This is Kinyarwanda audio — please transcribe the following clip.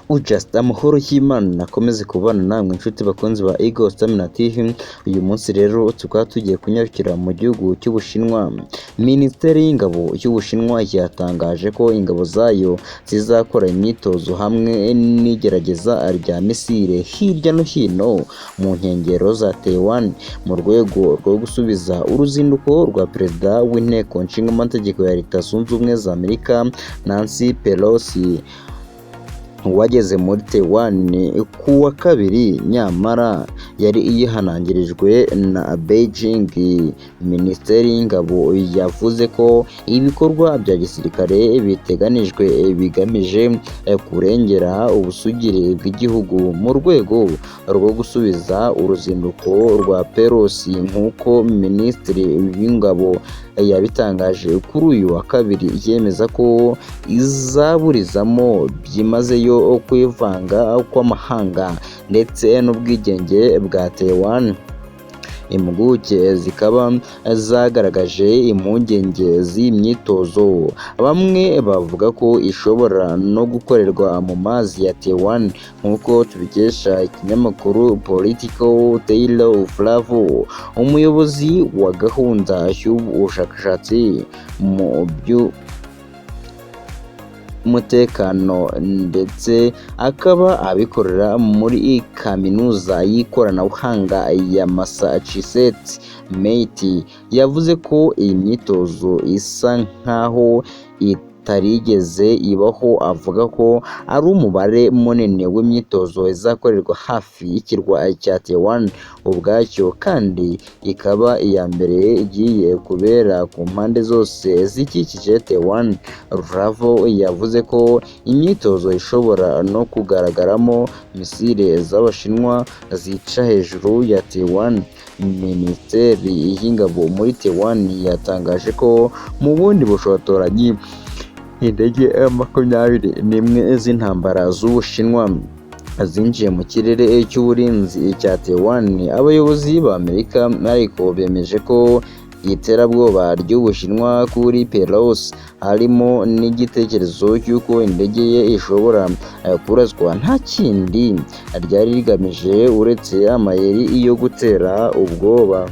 Just amahoro y'Imana akomeze kubana namwe inshuti bakunzi ba Eagle Stamina TV. Uyu munsi rero tukaba tugiye kunyarukira mu gihugu cy'Ubushinwa. Minisiteri y'Ingabo y'Ubushinwa yatangaje ko ingabo zayo zizakora imyitozo hamwe n'igerageza rya misile hirya no hino mu nkengero za Taiwan mu rwego rwo gusubiza uruzinduko rwa Perezida w'Inteko Nshingamategeko ya Leta Zunze Ubumwe za Amerika Nancy Pelosi wageze muri Taiwan ku wa kabiri, nyamara yari yihanangirijwe na Beijing. Minisiteri y'Ingabo yavuze ko ibikorwa bya gisirikare biteganijwe bigamije kurengera ubusugire bw'igihugu mu rwego rwo gusubiza uruzinduko rwa Pelosi, nk'uko Minisitiri w'Ingabo yabitangaje kuri uyu wa kabiri, yemeza ko izaburizamo byimazeyo kwivanga kw'amahanga ndetse n'ubwigenge bwa Taiwan. Impuguke zikaba zagaragaje impungenge z'imyitozo, bamwe bavuga ko ishobora no gukorerwa mu mazi ya Taiwan, nk'uko tubikesha ikinyamakuru Politico. Taylor Flavo, umuyobozi wa gahunda y'ubushakashatsi mu by'umutekano ndetse akaba abikorera muri kaminuza y'ikoranabuhanga ya Massachusetts MET, yavuze ko iyi myitozo isa nkaho itarigeze ibaho. Avuga ko ari umubare munini w'imyitozo izakorerwa hafi y'ikirwa cya Taiwan ubwacyo, kandi ikaba iya mbere igiye kubera ku mpande zose zikikije Taiwan. Flavo yavuze ko imyitozo ishobora no kugaragaramo misile z'Abashinwa zica hejuru ya Taiwan. Minisiteri y'Ingabo muri Taiwan yatangaje ko mu bundi bushotoranyi indege M21 z'intambara z'Ubushinwa zinjiye mu kirere cy'uburinzi cya Taiwan. Abayobozi ba Amerika ariko bemeje ko iterabwoba ry'Ubushinwa kuri Pelosi harimo n'igitekerezo cy'uko indege ye ishobora kuraswa nta kindi ryari rigamije uretse amayeri yo gutera ubwoba.